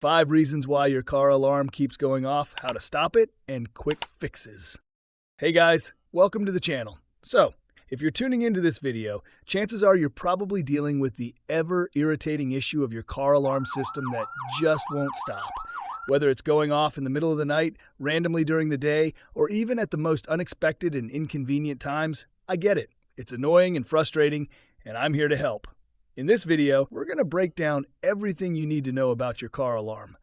5 reasons why your car alarm keeps going off, how to stop it, and quick fixes. Hey guys, welcome to the channel. So, if you're tuning into this video, chances are you're probably dealing with the ever-irritating issue of your car alarm system that just won't stop. Whether it's going off in the middle of the night, randomly during the day, or even at the most unexpected and inconvenient times, I get it. It's annoying and frustrating, and I'm here to help. In this video, we're going to break down everything you need to know about your car alarm,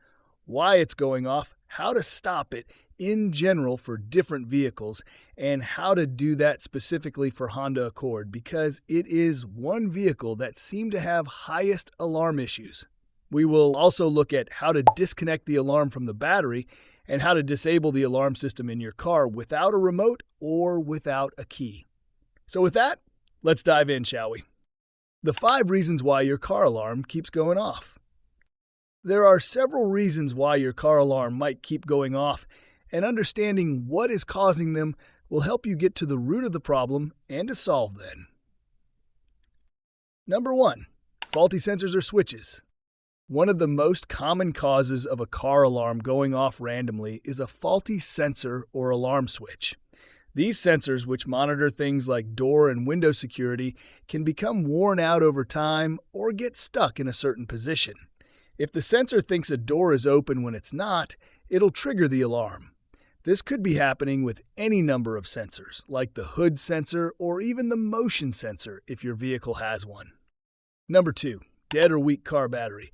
why it's going off, how to stop it in general for different vehicles, and how to do that specifically for Honda Accord because it is one vehicle that seemed to have highest alarm issues. We will also look at how to disconnect the alarm from the battery and how to disable the alarm system in your car without a remote or without a key. So with that, let's dive in, shall we? The 5 reasons why your car alarm keeps going off. There are several reasons why your car alarm might keep going off, and understanding what is causing them will help you get to the root of the problem and to solve them. Number 1. Faulty sensors or switches. One of the most common causes of a car alarm going off randomly is a faulty sensor or alarm switch. These sensors, which monitor things like door and window security, can become worn out over time or get stuck in a certain position. If the sensor thinks a door is open when it's not, it'll trigger the alarm. This could be happening with any number of sensors, like the hood sensor or even the motion sensor if your vehicle has one. Number 2. Dead or weak car battery.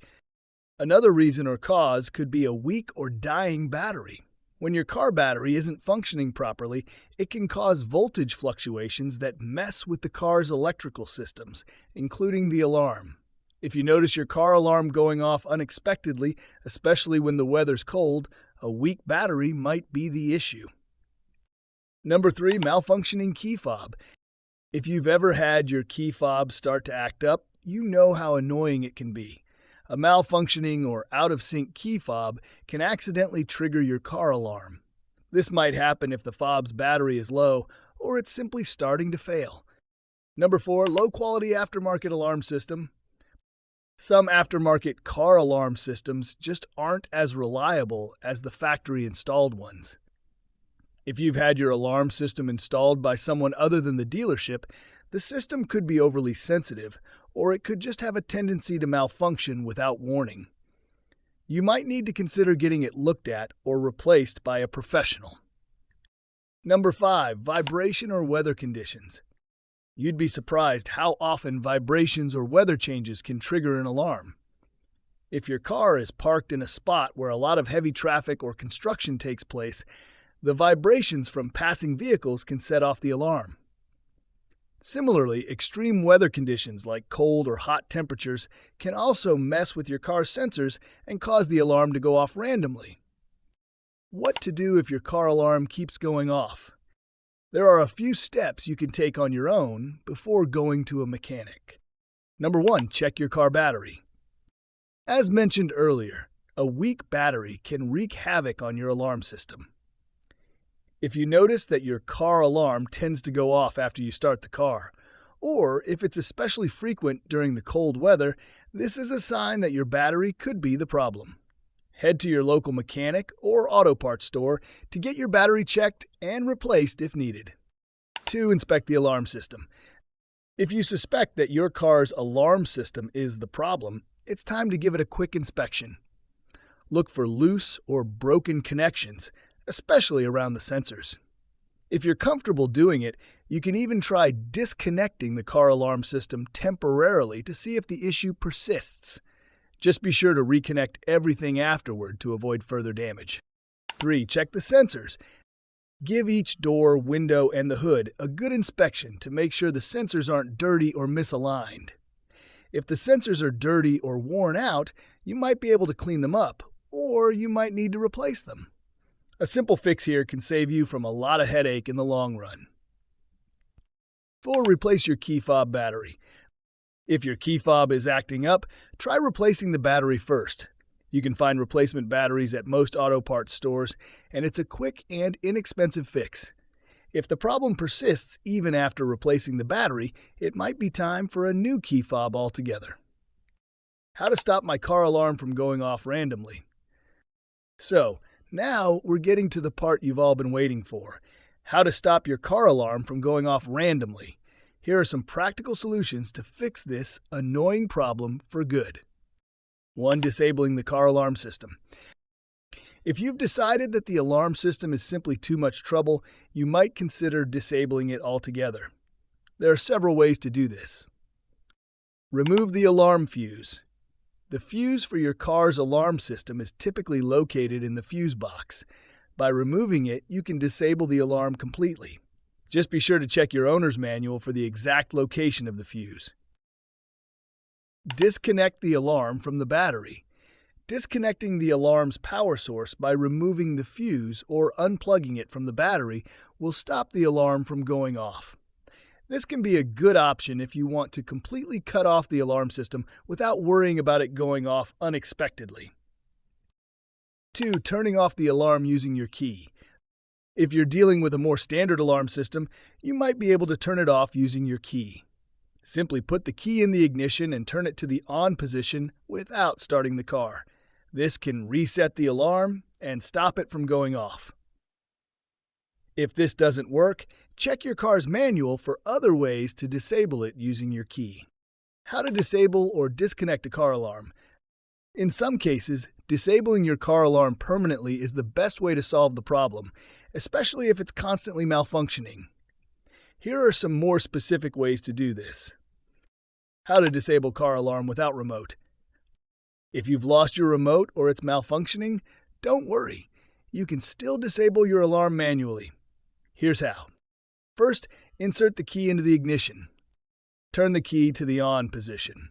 Another reason or cause could be a weak or dying battery. When your car battery isn't functioning properly, it can cause voltage fluctuations that mess with the car's electrical systems, including the alarm. If you notice your car alarm going off unexpectedly, especially when the weather's cold, a weak battery might be the issue. Number 3. Malfunctioning key fob. If you've ever had your key fob start to act up, you know how annoying it can be. A malfunctioning or out-of-sync key fob can accidentally trigger your car alarm. This might happen if the fob's battery is low or it's simply starting to fail. Number 4. Low-quality aftermarket alarm system. Some aftermarket car alarm systems just aren't as reliable as the factory-installed ones. If you've had your alarm system installed by someone other than the dealership, the system could be overly sensitive, or it could just have a tendency to malfunction without warning. You might need to consider getting it looked at or replaced by a professional. Number 5. Vibration or weather conditions. You'd be surprised how often vibrations or weather changes can trigger an alarm. If your car is parked in a spot where a lot of heavy traffic or construction takes place, the vibrations from passing vehicles can set off the alarm. Similarly, extreme weather conditions like cold or hot temperatures can also mess with your car's sensors and cause the alarm to go off randomly. What to do if your car alarm keeps going off? There are a few steps you can take on your own before going to a mechanic. Number 1. Check your car battery. As mentioned earlier, a weak battery can wreak havoc on your alarm system. If you notice that your car alarm tends to go off after you start the car, or if it's especially frequent during the cold weather, this is a sign that your battery could be the problem. Head to your local mechanic or auto parts store to get your battery checked and replaced if needed. 2. Inspect the alarm system. If you suspect that your car's alarm system is the problem, it's time to give it a quick inspection. Look for loose or broken connections, especially around the sensors. If you're comfortable doing it, you can even try disconnecting the car alarm system temporarily to see if the issue persists. Just be sure to reconnect everything afterward to avoid further damage. 3. Check the sensors. Give each door, window, and the hood a good inspection to make sure the sensors aren't dirty or misaligned. If the sensors are dirty or worn out, you might be able to clean them up, or you might need to replace them. A simple fix here can save you from a lot of headache in the long run. 4. Replace your key fob battery. If your key fob is acting up, try replacing the battery first. You can find replacement batteries at most auto parts stores, and it's a quick and inexpensive fix. If the problem persists even after replacing the battery, it might be time for a new key fob altogether. How to stop my car alarm from going off randomly. So, now we're getting to the part you've all been waiting for: how to stop your car alarm from going off randomly. Here are some practical solutions to fix this annoying problem for good. 1. Disabling the car alarm system. If you've decided that the alarm system is simply too much trouble, you might consider disabling it altogether. There are several ways to do this. Remove the alarm fuse. The fuse for your car's alarm system is typically located in the fuse box. By removing it, you can disable the alarm completely. Just be sure to check your owner's manual for the exact location of the fuse. Disconnect the alarm from the battery. Disconnecting the alarm's power source by removing the fuse or unplugging it from the battery will stop the alarm from going off. This can be a good option if you want to completely cut off the alarm system without worrying about it going off unexpectedly. 2. Turning off the alarm using your key. If you're dealing with a more standard alarm system, you might be able to turn it off using your key. Simply put the key in the ignition and turn it to the on position without starting the car. This can reset the alarm and stop it from going off. If this doesn't work, check your car's manual for other ways to disable it using your key. How to disable or disconnect a car alarm. In some cases, disabling your car alarm permanently is the best way to solve the problem, especially if it's constantly malfunctioning. Here are some more specific ways to do this. How to disable car alarm without remote. If you've lost your remote or it's malfunctioning, don't worry. You can still disable your alarm manually. Here's how. First, insert the key into the ignition. Turn the key to the on position.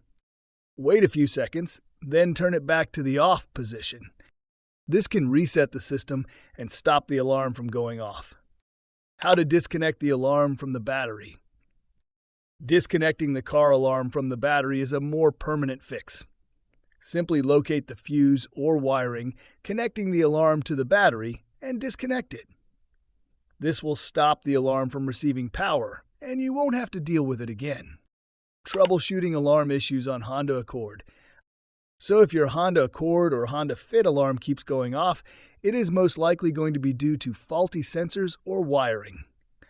Wait a few seconds, then turn it back to the off position. This can reset the system and stop the alarm from going off. How to disconnect the alarm from the battery. Disconnecting the car alarm from the battery is a more permanent fix. Simply locate the fuse or wiring connecting the alarm to the battery and disconnect it. This will stop the alarm from receiving power, and you won't have to deal with it again. Troubleshooting alarm issues on Honda Accord. So if your Honda Accord or Honda Fit alarm keeps going off, it is most likely going to be due to faulty sensors or wiring.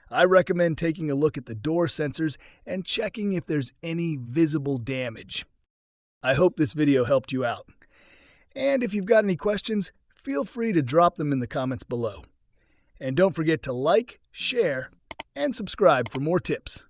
I recommend taking a look at the door sensors and checking if there's any visible damage. I hope this video helped you out. And if you've got any questions, feel free to drop them in the comments below. And don't forget to like, share, and subscribe for more tips.